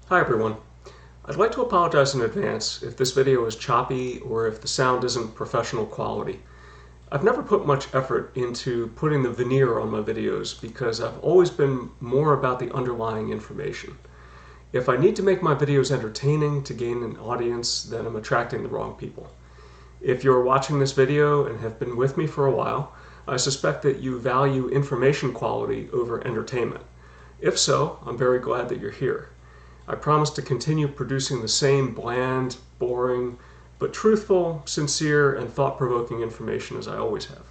Hi everyone. I'd like to apologize in advance if this video is choppy or if the sound isn't professional quality. I've never put much effort into putting the veneer on my videos because I've always been more about the underlying information. If I need to make my videos entertaining to gain an audience, then I'm attracting the wrong people. If you're watching this video and have been with me for a while, I suspect that you value information quality over entertainment. If so, I'm very glad that you're here. I promise to continue producing the same bland, boring, but truthful, sincere, and thought-provoking information as I always have.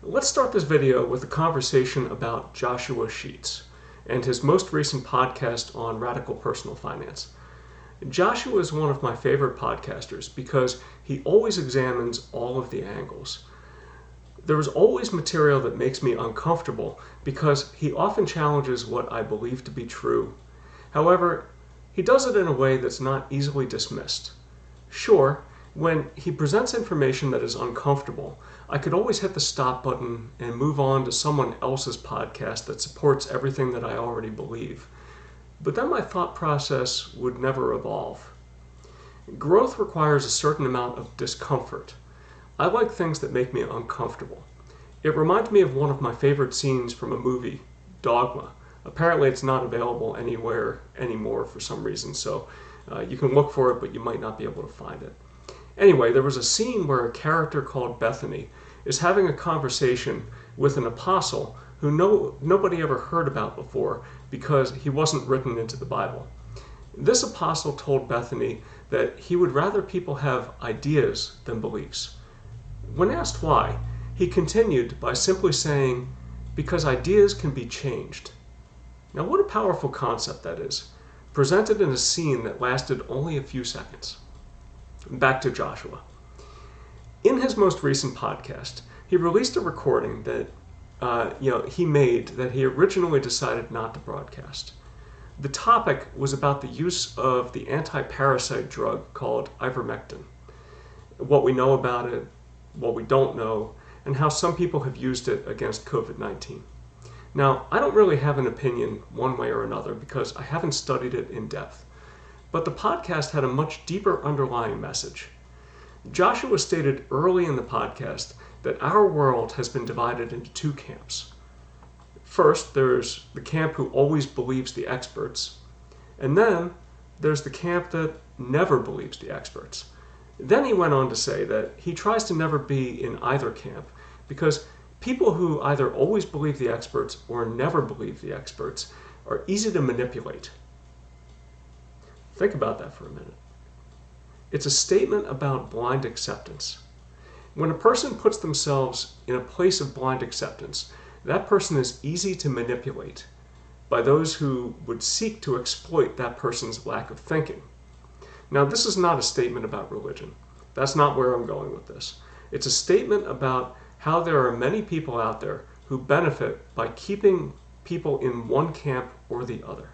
Let's start this video with a conversation about Joshua Sheets and his most recent podcast on radical personal finance. Joshua is one of my favorite podcasters because he always examines all of the angles. There is always material that makes me uncomfortable because he often challenges what I believe to be true. However, he does it in a way that's not easily dismissed. Sure, when he presents information that is uncomfortable, I could always hit the stop button and move on to someone else's podcast that supports everything that I already believe. But then my thought process would never evolve. Growth requires a certain amount of discomfort. I like things that make me uncomfortable. It reminds me of one of my favorite scenes from a movie, Dogma. Apparently it's not available anywhere anymore for some reason, so you can look for it, but you might not be able to find it. Anyway, there was a scene where a character called Bethany is having a conversation with an apostle who nobody ever heard about before because he wasn't written into the Bible. This apostle told Bethany that he would rather people have ideas than beliefs. When asked why, he continued by simply saying, "Because ideas can be changed." Now what a powerful concept that is, presented in a scene that lasted only a few seconds. Back to Joshua. In his most recent podcast, he released a recording that he made that he originally decided not to broadcast. The topic was about the use of the anti-parasite drug called Ivermectin, what we know about it, what we don't know, and how some people have used it against COVID-19. Now, I don't really have an opinion one way or another because I haven't studied it in depth, but the podcast had a much deeper underlying message. Joshua stated early in the podcast that our world has been divided into two camps. First, there's the camp who always believes the experts, and then there's the camp that never believes the experts. Then he went on to say that he tries to never be in either camp because people who either always believe the experts or never believe the experts are easy to manipulate. Think about that for a minute. It's a statement about blind acceptance. When a person puts themselves in a place of blind acceptance, that person is easy to manipulate by those who would seek to exploit that person's lack of thinking. Now, this is not a statement about religion. That's not where I'm going with this. It's a statement about how there are many people out there who benefit by keeping people in one camp or the other.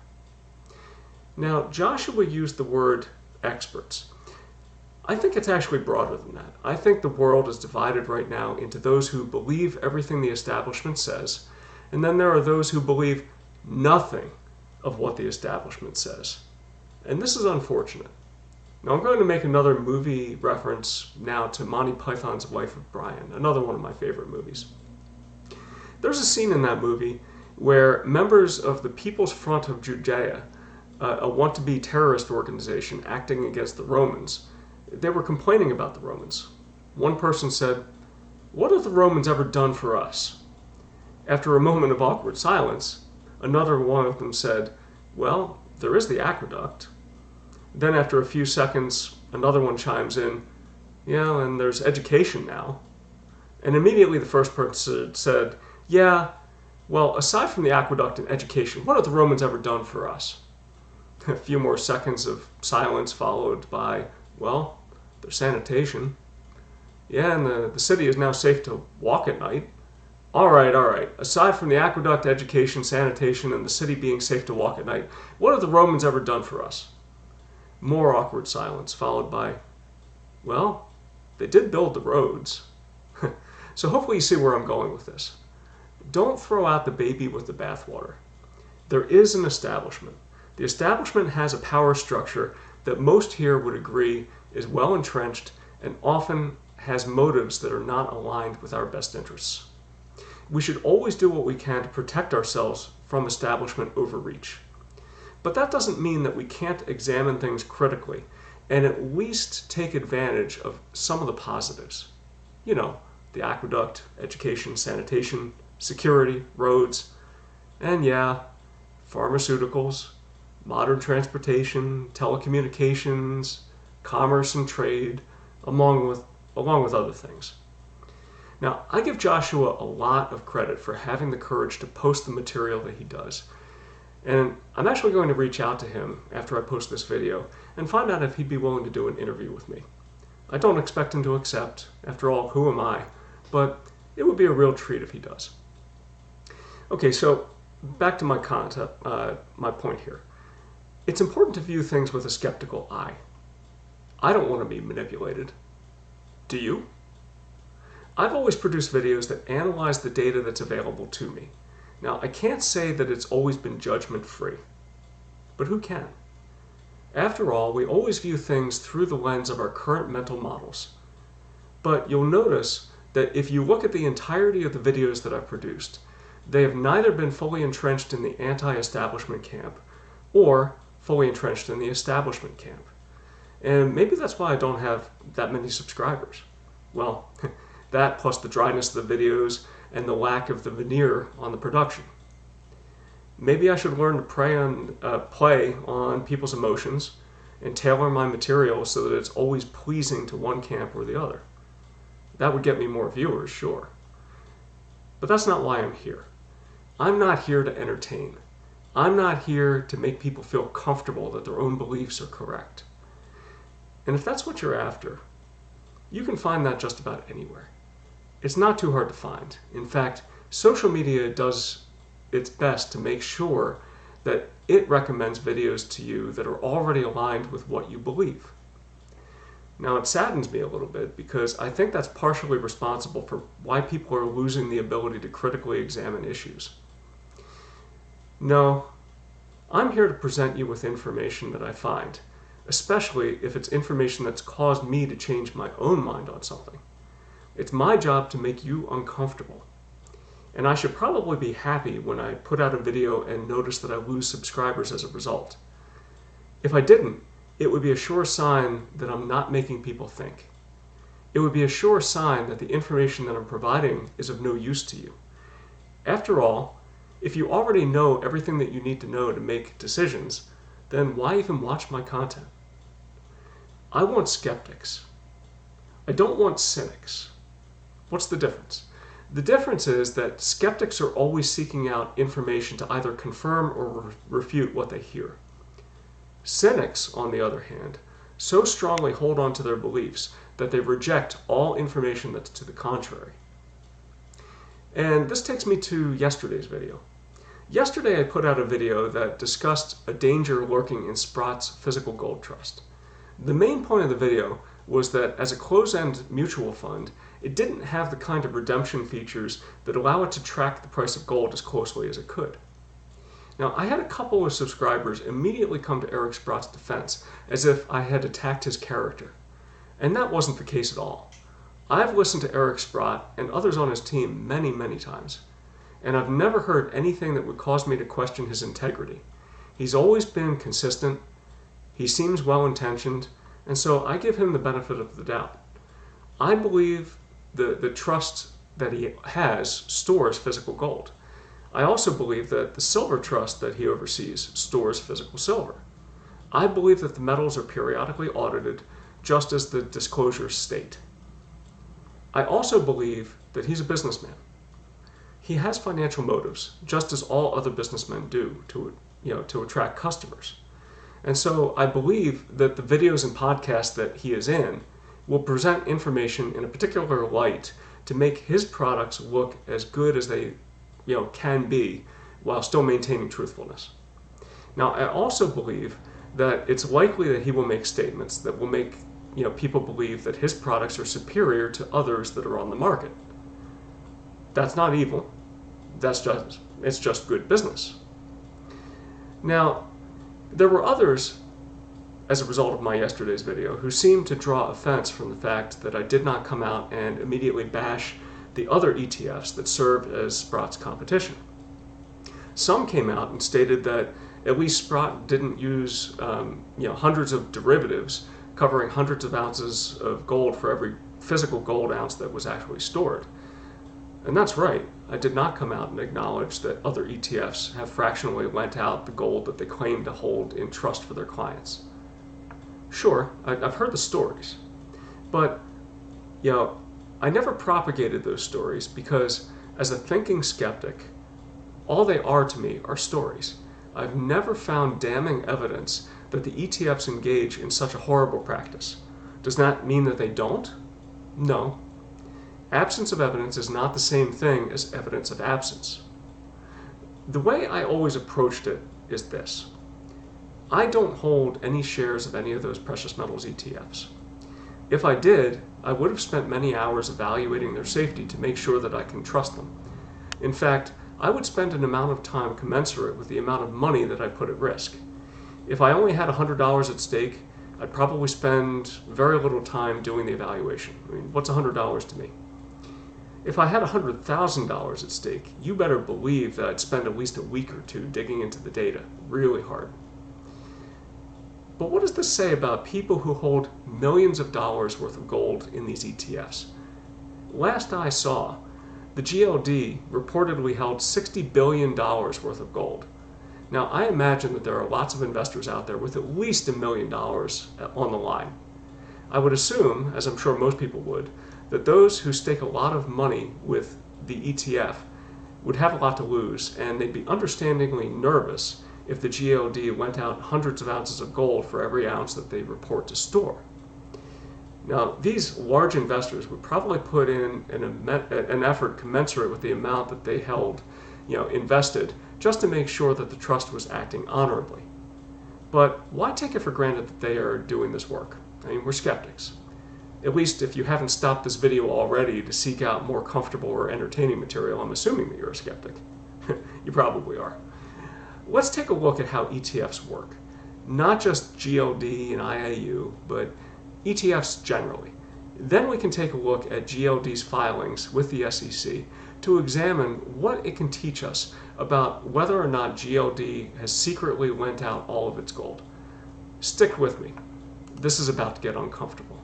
Now, Joshua used the word experts. I think it's actually broader than that. I think the world is divided right now into those who believe everything the establishment says, and then there are those who believe nothing of what the establishment says. And this is unfortunate. Now, I'm going to make another movie reference now to Monty Python's Life of Brian, another one of my favorite movies. There's a scene in that movie where members of the People's Front of Judea, a want-to-be terrorist organization acting against the Romans, they were complaining about the Romans. One person said, "What have the Romans ever done for us?" After a moment of awkward silence, another one of them said, "Well, there is the aqueduct." Then after a few seconds, another one chimes in, "Yeah, and there's education now." And immediately the first person said, "Yeah, well, aside from the aqueduct and education, what have the Romans ever done for us?" A few more seconds of silence followed by, "Well, there's sanitation." "Yeah, and the city is now safe to walk at night." All right. Aside from the aqueduct, education, sanitation, and the city being safe to walk at night, what have the Romans ever done for us?" More awkward silence, followed by, "Well, they did build the roads." So hopefully you see where I'm going with this. Don't throw out the baby with the bathwater. There is an establishment. The establishment has a power structure that most here would agree is well entrenched and often has motives that are not aligned with our best interests. We should always do what we can to protect ourselves from establishment overreach. But that doesn't mean that we can't examine things critically and at least take advantage of some of the positives. You know, the aqueduct, education, sanitation, security, roads, and yeah, pharmaceuticals, modern transportation, telecommunications, commerce and trade, along with other things. Now, I give Joshua a lot of credit for having the courage to post the material that he does. And I'm actually going to reach out to him after I post this video and find out if he'd be willing to do an interview with me. I don't expect him to accept. After all, who am I? But it would be a real treat if he does. Okay, so back to my point here. It's important to view things with a skeptical eye. I don't want to be manipulated. Do you? I've always produced videos that analyze the data that's available to me. Now, I can't say that it's always been judgment-free, but who can? After all, we always view things through the lens of our current mental models. But you'll notice that if you look at the entirety of the videos that I've produced, they have neither been fully entrenched in the anti-establishment camp or fully entrenched in the establishment camp. And maybe that's why I don't have that many subscribers. Well, that plus the dryness of the videos and the lack of the veneer on the production. Maybe I should learn to play on people's emotions and tailor my material so that it's always pleasing to one camp or the other. That would get me more viewers, sure. But that's not why I'm here. I'm not here to entertain. I'm not here to make people feel comfortable that their own beliefs are correct. And if that's what you're after, you can find that just about anywhere. It's not too hard to find. In fact, social media does its best to make sure that it recommends videos to you that are already aligned with what you believe. Now, it saddens me a little bit because I think that's partially responsible for why people are losing the ability to critically examine issues. No, I'm here to present you with information that I find, especially if it's information that's caused me to change my own mind on something. It's my job to make you uncomfortable. And I should probably be happy when I put out a video and notice that I lose subscribers as a result. If I didn't, it would be a sure sign that I'm not making people think. It would be a sure sign that the information that I'm providing is of no use to you. After all, if you already know everything that you need to know to make decisions, then why even watch my content? I want skeptics. I don't want cynics. What's the difference? The difference is that skeptics are always seeking out information to either confirm or refute what they hear. Cynics, on the other hand, so strongly hold on to their beliefs that they reject all information that's to the contrary. And this takes me to yesterday's video. Yesterday I put out a video that discussed a danger lurking in Sprott's physical gold trust. The main point of the video was that as a closed-end mutual fund, it didn't have the kind of redemption features that allow it to track the price of gold as closely as it could. Now, I had a couple of subscribers immediately come to Eric Sprott's defense as if I had attacked his character. And that wasn't the case at all. I've listened to Eric Sprott and others on his team many, many times, and I've never heard anything that would cause me to question his integrity. He's always been consistent, he seems well-intentioned, and so I give him the benefit of the doubt. I believe the trust that he has stores physical gold. I also believe that the silver trust that he oversees stores physical silver. I believe that the metals are periodically audited, just as the disclosures state. I also believe that he's a businessman. He has financial motives, just as all other businessmen do, to attract customers. And so I believe that the videos and podcasts that he is in will present information in a particular light to make his products look as good as they can be while still maintaining truthfulness. Now, I also believe that it's likely that he will make statements that will make people believe that his products are superior to others that are on the market. That's not evil. It's just good business. Now, There were others, as a result of my yesterday's video, who seemed to draw offense from the fact that I did not come out and immediately bash the other ETFs that served as Sprott's competition. Some came out and stated that at least Sprott didn't use hundreds of derivatives covering hundreds of ounces of gold for every physical gold ounce that was actually stored. And that's right. I did not come out and acknowledge that other ETFs have fractionally lent out the gold that they claim to hold in trust for their clients. Sure, I've heard the stories, but I never propagated those stories because, as a thinking skeptic, all they are to me are stories. I've never found damning evidence that the ETFs engage in such a horrible practice. Does that mean that they don't? No. Absence of evidence is not the same thing as evidence of absence. The way I always approached it is this. I don't hold any shares of any of those precious metals ETFs. If I did, I would have spent many hours evaluating their safety to make sure that I can trust them. In fact, I would spend an amount of time commensurate with the amount of money that I put at risk. If I only had $100 at stake, I'd probably spend very little time doing the evaluation. I mean, what's $100 to me? If I had $100,000 at stake, you better believe that I'd spend at least a week or two digging into the data really hard. But what does this say about people who hold millions of dollars worth of gold in these ETFs? Last I saw, the GLD reportedly held $60 billion worth of gold. Now, I imagine that there are lots of investors out there with at least $1 million on the line. I would assume, as I'm sure most people would, that those who stake a lot of money with the ETF would have a lot to lose, and they'd be understandingly nervous if the GLD lent out hundreds of ounces of gold for every ounce that they report to store. Now, these large investors would probably put in an effort commensurate with the amount that they held, invested, just to make sure that the trust was acting honorably. But why take it for granted that they are doing this work? I mean, we're skeptics. At least if you haven't stopped this video already to seek out more comfortable or entertaining material, I'm assuming that you're a skeptic. You probably are. Let's take a look at how ETFs work. Not just GLD and IAU, but ETFs generally. Then we can take a look at GLD's filings with the SEC to examine what it can teach us about whether or not GLD has secretly lent out all of its gold. Stick with me. This is about to get uncomfortable.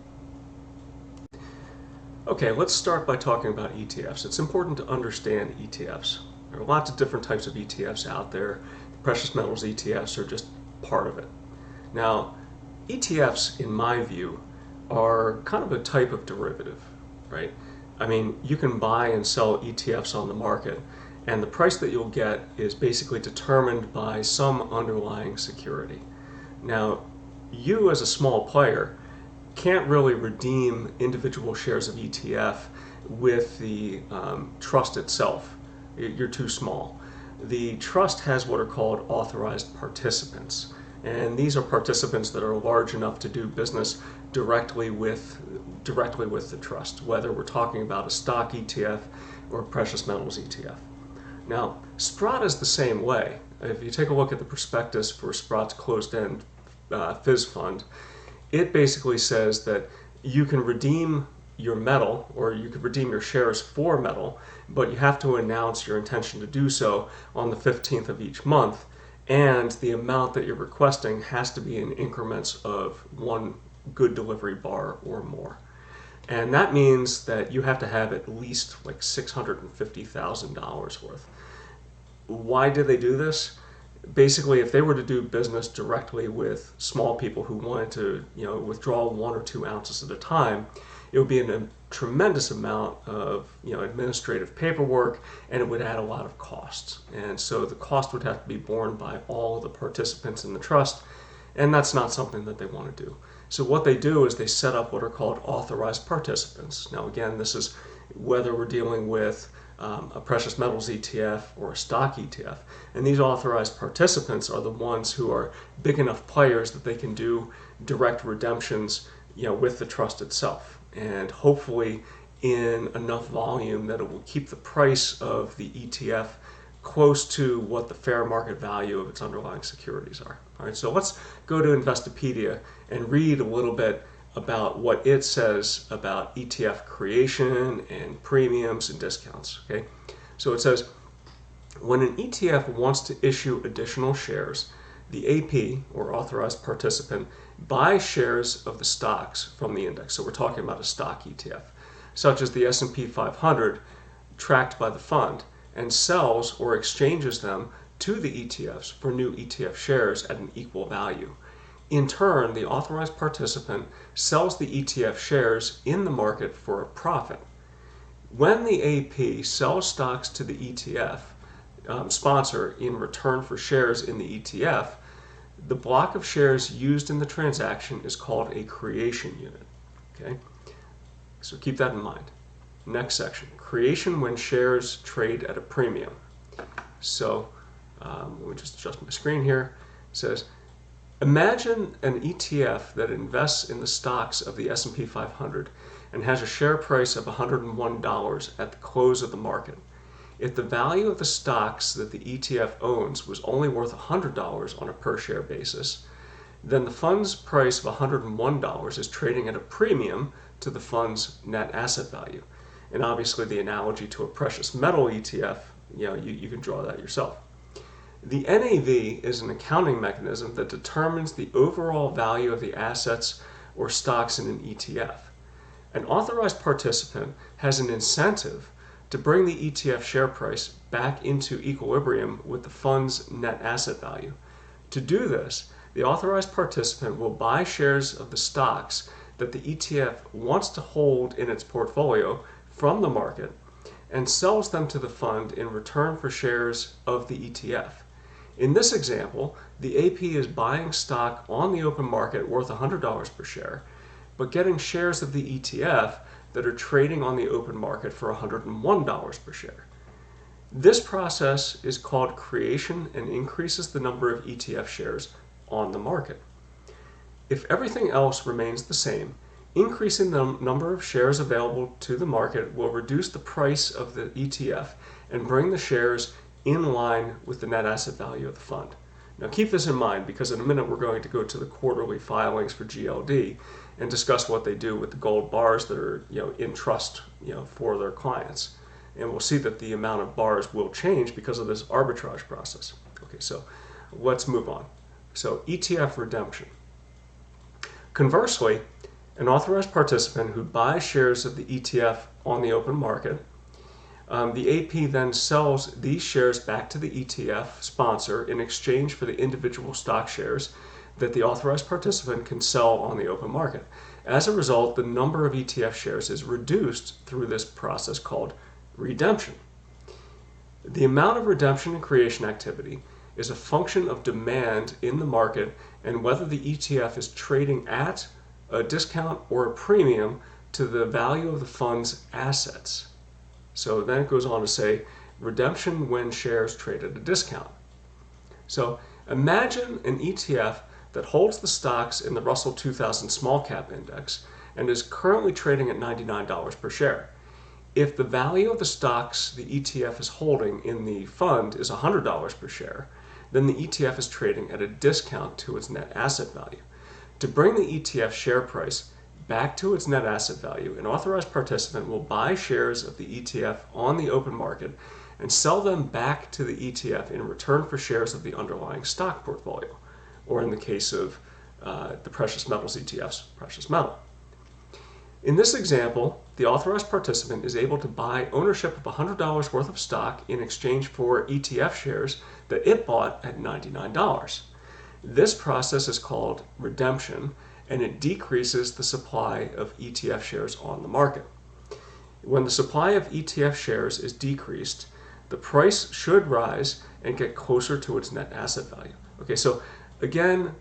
Okay, let's start by talking about ETFs. It's important to understand ETFs. There are lots of different types of ETFs out there. Precious metals ETFs are just part of it. Now, ETFs, in my view, are kind of a type of derivative, right? I mean, you can buy and sell ETFs on the market, and the price that you'll get is basically determined by some underlying security. Now, you as a small player can't really redeem individual shares of ETF with the trust itself. You're too small. The trust has what are called authorized participants, and these are participants that are large enough to do business directly with the trust, whether we're talking about a stock ETF or a precious metals ETF. Now, Sprott is the same way. If you take a look at the prospectus for Sprott's closed-end fizz fund, it basically says that you can redeem your metal, or you could redeem your shares for metal, but you have to announce your intention to do so on the 15th of each month, and the amount that you're requesting has to be in increments of one good delivery bar or more. And that means that you have to have at least like $650,000 worth. Why do they do this? Basically, if they were to do business directly with small people who wanted to, withdraw 1 or 2 ounces at a time, it would be a tremendous amount of, administrative paperwork, and it would add a lot of costs. And so the cost would have to be borne by all of the participants in the trust, and that's not something that they want to do. So what they do is they set up what are called authorized participants. Now, again, this is whether we're dealing with a precious metals ETF or a stock ETF. And these authorized participants are the ones who are big enough players that they can do direct redemptions, with the trust itself, and hopefully in enough volume that it will keep the price of the ETF close to what the fair market value of its underlying securities are. All right, so let's go to Investopedia and read a little bit about what it says about ETF creation and premiums and discounts. Okay, so it says, when an ETF wants to issue additional shares, the AP, or authorized participant, buys shares of the stocks from the index. So we're talking about a stock ETF, such as the S&P 500, tracked by the fund, and sells or exchanges them to the ETFs for new ETF shares at an equal value. In turn, the authorized participant sells the ETF shares in the market for a profit. When the AP sells stocks to the ETF sponsor in return for shares in the ETF, the block of shares used in the transaction is called a creation unit. Okay, so keep that in mind. Next section, creation when shares trade at a premium. So let me just adjust my screen here. It says, imagine an ETF that invests in the stocks of the S&P 500 and has a share price of $101 at the close of the market. If the value of the stocks that the ETF owns was only worth $100 on a per share basis, then the fund's price of $101 is trading at a premium to the fund's net asset value. And obviously the analogy to a precious metal ETF, you can draw that yourself. The NAV is an accounting mechanism that determines the overall value of the assets or stocks in an ETF. An authorized participant has an incentive to bring the ETF share price back into equilibrium with the fund's net asset value. To do this, the authorized participant will buy shares of the stocks that the ETF wants to hold in its portfolio from the market and sells them to the fund in return for shares of the ETF. In this example, the AP is buying stock on the open market worth $100 per share, but getting shares of the ETF that are trading on the open market for $101 per share. This process is called creation and increases the number of ETF shares on the market. If everything else remains the same, increasing the number of shares available to the market will reduce the price of the ETF and bring the shares in line with the net asset value of the fund. Now keep this in mind, because in a minute we're going to go to the quarterly filings for GLD and discuss what they do with the gold bars that are in trust for their clients. And we'll see that the amount of bars will change because of this arbitrage process. Okay, so let's move on. So ETF redemption. Conversely, an authorized participant who buys shares of the ETF on the open market, the AP then sells these shares back to the ETF sponsor in exchange for the individual stock shares that the authorized participant can sell on the open market. As a result, the number of ETF shares is reduced through this process called redemption. The amount of redemption and creation activity is a function of demand in the market and whether the ETF is trading at a discount or a premium to the value of the fund's assets. So then it goes on to say, redemption when shares trade at a discount. So imagine an ETF that holds the stocks in the Russell 2000 Small Cap Index and is currently trading at $99 per share. If the value of the stocks the ETF is holding in the fund is $100 per share, then the ETF is trading at a discount to its net asset value. To bring the ETF share price back to its net asset value, an authorized participant will buy shares of the ETF on the open market and sell them back to the ETF in return for shares of the underlying stock portfolio, or in the case of the precious metals ETFs, precious metal. In this example, the authorized participant is able to buy ownership of $100 worth of stock in exchange for ETF shares that it bought at $99. This process is called redemption, and it decreases the supply of ETF shares on the market. When the supply of ETF shares is decreased, the price should rise and get closer to its net asset value. Okay, so again,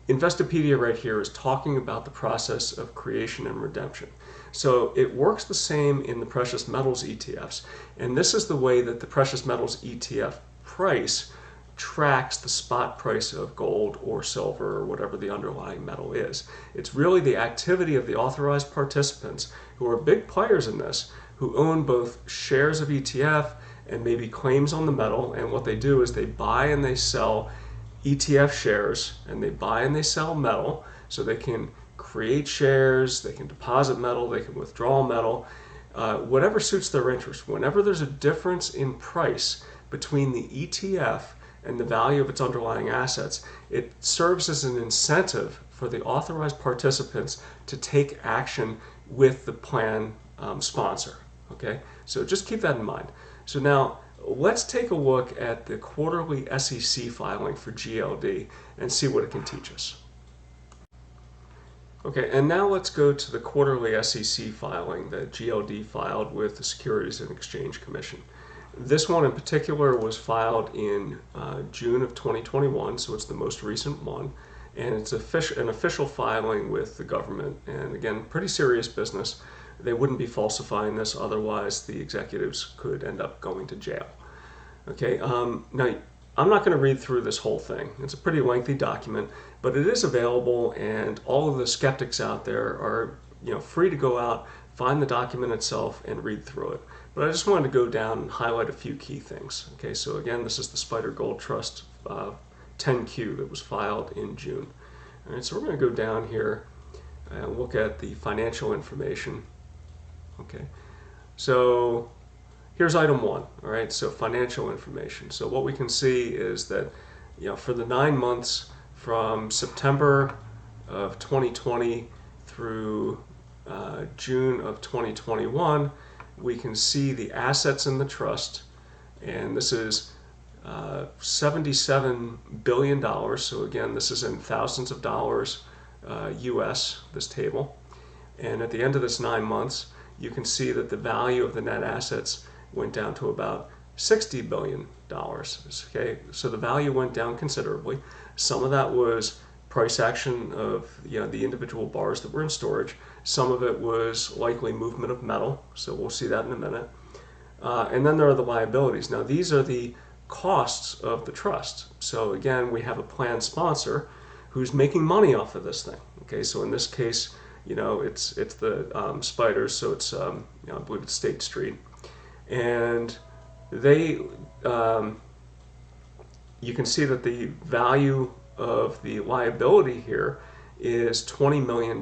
Investopedia right here is talking about the process of creation and redemption. So it works the same in the precious metals ETFs, and this is the way that the precious metals ETF price tracks the spot price of gold or silver or whatever the underlying metal is. It's really the activity of the authorized participants who are big players in this, who own both shares of ETF and maybe claims on the metal, and what they do is they buy and they sell ETF shares, and they buy and they sell metal, so they can create shares, they can deposit metal, they can withdraw metal, whatever suits their interest. Whenever there's a difference in price between the ETF and the value of its underlying assets, it serves as an incentive for the authorized participants to take action with the plan sponsor. Okay, so just keep that in mind. So now let's take a look at the quarterly SEC filing for GLD and see what it can teach us. Okay, and now let's go to the quarterly SEC filing that GLD filed with the Securities and Exchange Commission. This one in particular was filed in June of 2021, so it's the most recent one, and it's an official filing with the government, and again, pretty serious business. They wouldn't be falsifying this, otherwise the executives could end up going to jail. Okay, now I'm not going to read through this whole thing. It's a pretty lengthy document, but it is available, and all of the skeptics out there are free to go out, find the document itself, and read through it. But I just wanted to go down and highlight a few key things. Okay, so again, this is the Spider Gold Trust 10Q that was filed in June. All right, so we're going to go down here and look at the financial information. Okay, so here's item 1. All right, so financial information. So what we can see is that for the 9 months from September of 2020 through June of 2021, we can see the assets in the trust, and this is $77 billion. So again, this is in thousands of dollars US, this table. And at the end of this 9 months, you can see that the value of the net assets went down to about $60 billion. Okay, so the value went down considerably. Some of that was price action of the individual bars that were in storage. Some of it was likely movement of metal, so we'll see that in a minute. And then there are the liabilities. Now these are the costs of the trust. So again, we have a plan sponsor who's making money off of this thing. Okay, so in this case, it's the Spiders, so it's I believe it's State Street, and they you can see that the value of the liability here is $20 million,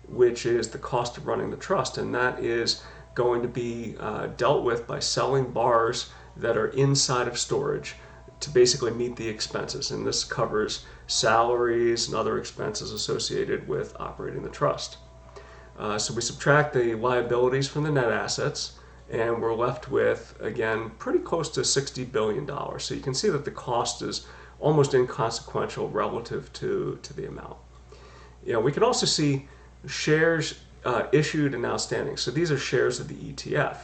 which is the cost of running the trust, and that is going to be dealt with by selling bars that are inside of storage to basically meet the expenses, and this covers salaries and other expenses associated with operating the trust. So we subtract the liabilities from the net assets, and we're left with, again, pretty close to $60 billion. So you can see that the cost is almost inconsequential relative to the amount. We can also see shares issued and outstanding. So these are shares of the ETF,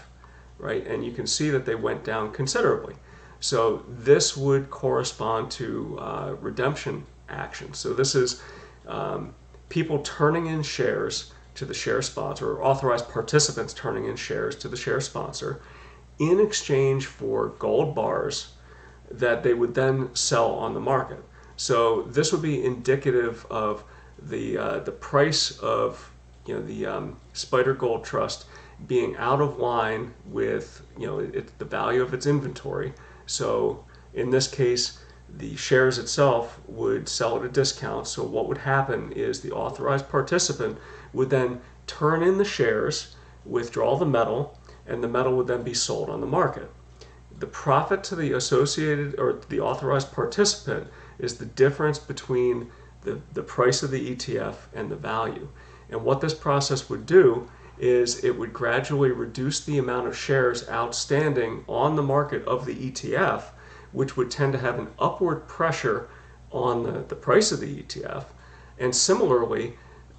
right? And you can see that they went down considerably. So this would correspond to redemption action. So this is people turning in shares to the share sponsor, or authorized participants turning in shares to the share sponsor in exchange for gold bars that they would then sell on the market. So this would be indicative of the price of the Spider Gold Trust being out of line with the value of its inventory. So in this case, the shares itself would sell at a discount. So what would happen is the authorized participant would then turn in the shares, withdraw the metal, and the metal would then be sold on the market. The profit to the associated or the authorized participant is the difference between the price of the ETF and the value. And what this process would do is it would gradually reduce the amount of shares outstanding on the market of the ETF, which would tend to have an upward pressure on the price of the ETF. And similarly,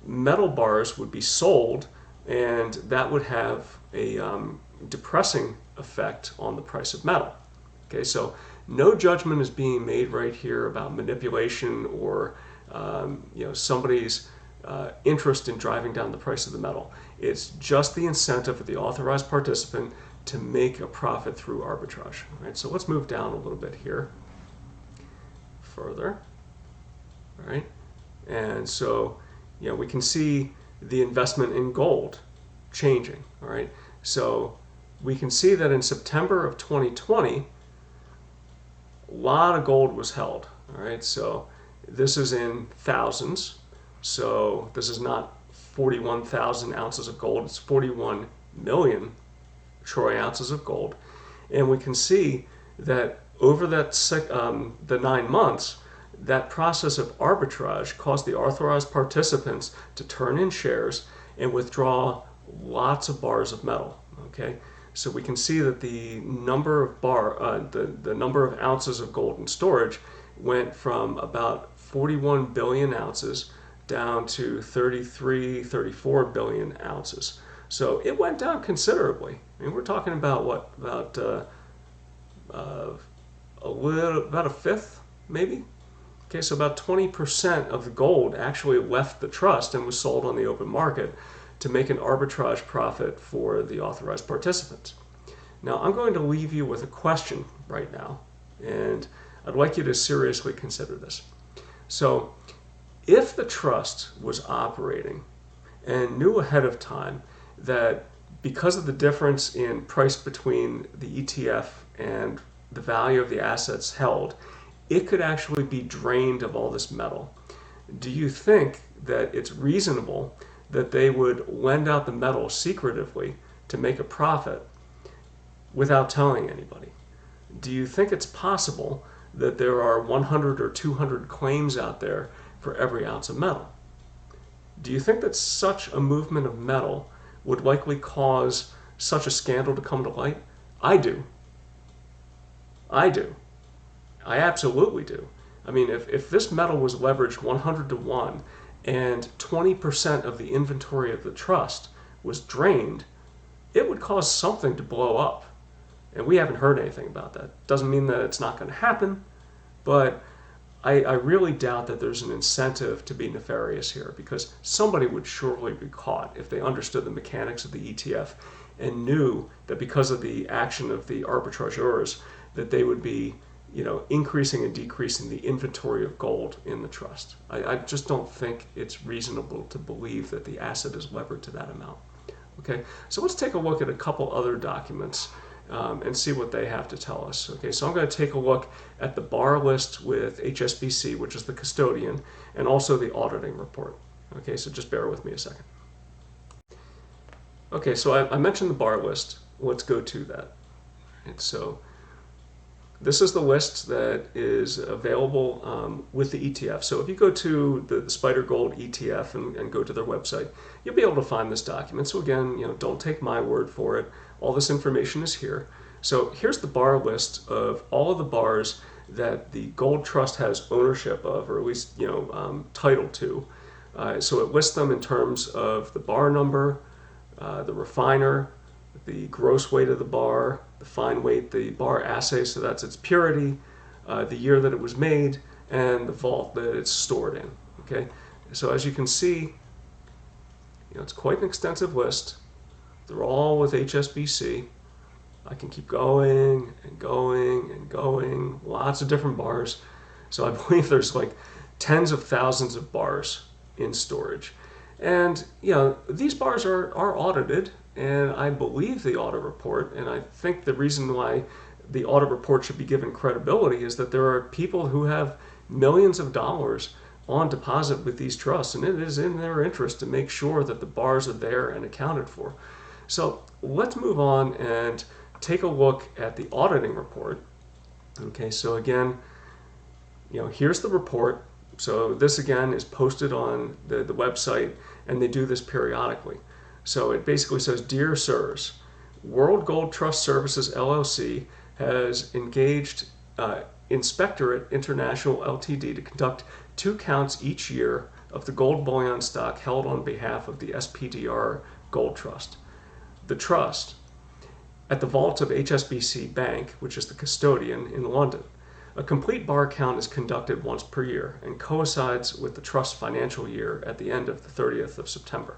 metal bars would be sold, and that would have a depressing effect on the price of metal. Okay, so no judgment is being made right here about manipulation or somebody's interest in driving down the price of the metal. It's just the incentive of the authorized participant to make a profit through arbitrage. All right, so let's move down a little bit here further. All right, and so we can see the investment in gold changing. All right, so we can see that in September of 2020, a lot of gold was held. All right, so this is in thousands. So this is not 41,000 ounces of gold, it's 41 million troy ounces of gold. And we can see that over the 9 months, that process of arbitrage caused the authorized participants to turn in shares and withdraw lots of bars of metal. Okay, so we can see that the number of the number of ounces of gold in storage went from about 41 billion ounces down to 33, 34 billion ounces. So it went down considerably. I mean, we're talking about what, about about a fifth, maybe. Okay, so about 20% of the gold actually left the trust and was sold on the open market to make an arbitrage profit for the authorized participants. Now, I'm going to leave you with a question right now, and I'd like you to seriously consider this. So, if the trust was operating and knew ahead of time that because of the difference in price between the ETF and the value of the assets held, it could actually be drained of all this metal, do you think that it's reasonable that they would lend out the metal secretively to make a profit without telling anybody? Do you think it's possible that there are 100 or 200 claims out there for every ounce of metal? Do you think that such a movement of metal would likely cause such a scandal to come to light? I do. I do. I absolutely do. I mean, if this metal was leveraged 100 to 1 and 20% of the inventory of the trust was drained, it would cause something to blow up. And we haven't heard anything about that. Doesn't mean that it's not going to happen, but I really doubt that there's an incentive to be nefarious here, because somebody would surely be caught if they understood the mechanics of the ETF and knew that because of the action of the arbitrageurs that they would be, increasing and decreasing the inventory of gold in the trust. I just don't think it's reasonable to believe that the asset is levered to that amount. Okay, so let's take a look at a couple other documents and see what they have to tell us. Okay, so I'm going to take a look at the bar list with HSBC, which is the custodian, and also the auditing report. Okay, so just bear with me a second. Okay, so I mentioned the bar list. Let's go to that. And so this is the list that is available with the ETF. So if you go to the Spider Gold ETF and go to their website, you'll be able to find this document. So again, don't take my word for it. All this information is here. So here's the bar list of all of the bars that the Gold Trust has ownership of, or at least title to. So it lists them in terms of the bar number, the refiner, the gross weight of the bar, the fine weight, the bar assay, so that's its purity, the year that it was made, and the vault that it's stored in. Okay, so as you can see, it's quite an extensive list. They're all with HSBC. I can keep going and going and going, lots of different bars. So I believe there's like tens of thousands of bars in storage. And these bars are audited, and I believe the audit report, and I think the reason why the audit report should be given credibility is that there are people who have millions of dollars on deposit with these trusts, and it is in their interest to make sure that the bars are there and accounted for. So let's move on and take a look at the auditing report. Okay, so again, here's the report. So this again is posted on the website, and they do this periodically. So it basically says, Dear Sirs, World Gold Trust Services LLC has engaged Inspectorate International Ltd. to conduct 2 counts each year of the gold bullion stock held on behalf of the SPDR Gold Trust. The trust, at the vault of HSBC Bank, which is the custodian in London. A complete bar count is conducted once per year and coincides with the trust's financial year at the end of the 30th of September.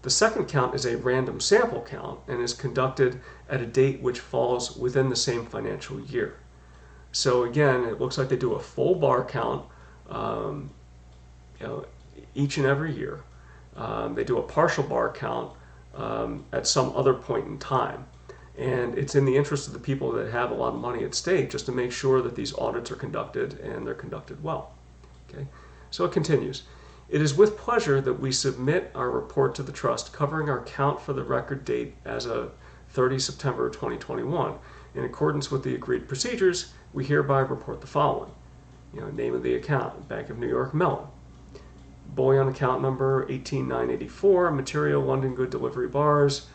The second count is a random sample count and is conducted at a date which falls within the same financial year. So again, it looks like they do a full bar count each and every year. They do a partial bar count at some other point in time. And it's in the interest of the people that have a lot of money at stake just to make sure that these audits are conducted and they're conducted well. Okay? So it continues. It is with pleasure that we submit our report to the Trust covering our count for the record date as of 30 September 2021. In accordance with the agreed procedures, we hereby report the following. Name of the account, Bank of New York Mellon. Bullion account number 18984, material London Good Delivery Bars,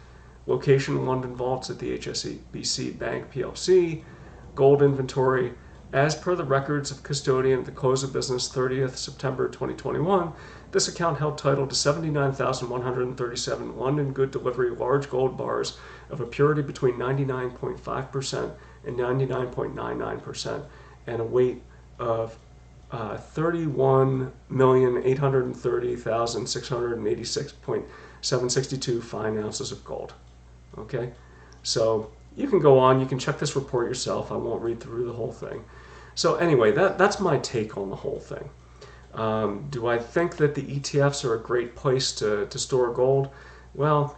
location London Vaults at the HSBC Bank PLC, gold inventory, as per the records of custodian at the close of business 30th September 2021, this account held title to 79,137 London Good Delivery large gold bars of a purity between 99.5% and 99.99% and a weight of 31,830,686.762 fine ounces of gold. Okay, so you can go on, you can check this report yourself. I won't read through the whole thing. So anyway, that's my take on the whole thing. Do I think that the ETFs are a great place to store gold? Well,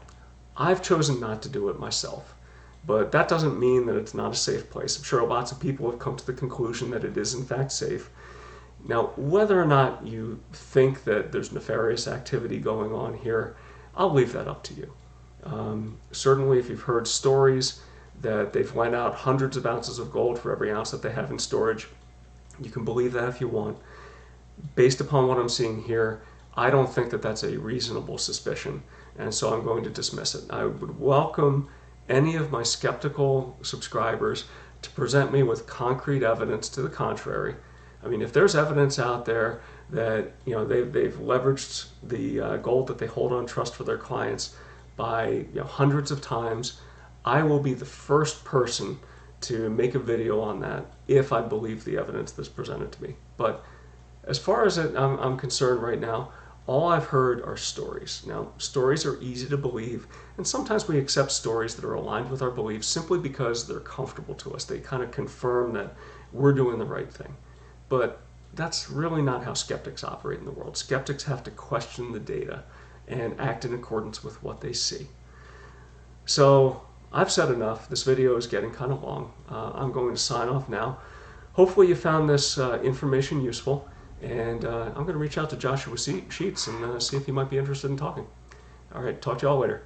I've chosen not to do it myself. But that doesn't mean that it's not a safe place. I'm sure lots of people have come to the conclusion that it is in fact safe. Now, whether or not you think that there's nefarious activity going on here, I'll leave that up to you. Certainly, if you've heard stories that they've lent out hundreds of ounces of gold for every ounce that they have in storage, you can believe that if you want. Based upon what I'm seeing here, I don't think that that's a reasonable suspicion, and so I'm going to dismiss it. I would welcome any of my skeptical subscribers to present me with concrete evidence to the contrary. I mean, if there's evidence out there that they've leveraged the gold that they hold on trust for their clients by hundreds of times, I will be the first person to make a video on that if I believe the evidence that's presented to me. But as far as I'm concerned right now, all I've heard are stories. Now, stories are easy to believe, and sometimes we accept stories that are aligned with our beliefs simply because they're comfortable to us. They kind of confirm that we're doing the right thing. But that's really not how skeptics operate in the world. Skeptics have to question the data and act in accordance with what they see. So I've said enough. This video is getting kind of long. I'm going to sign off now. Hopefully you found this information useful, and I'm going to reach out to Joshua Sheets and see if he might be interested in talking. All right, talk to y'all later.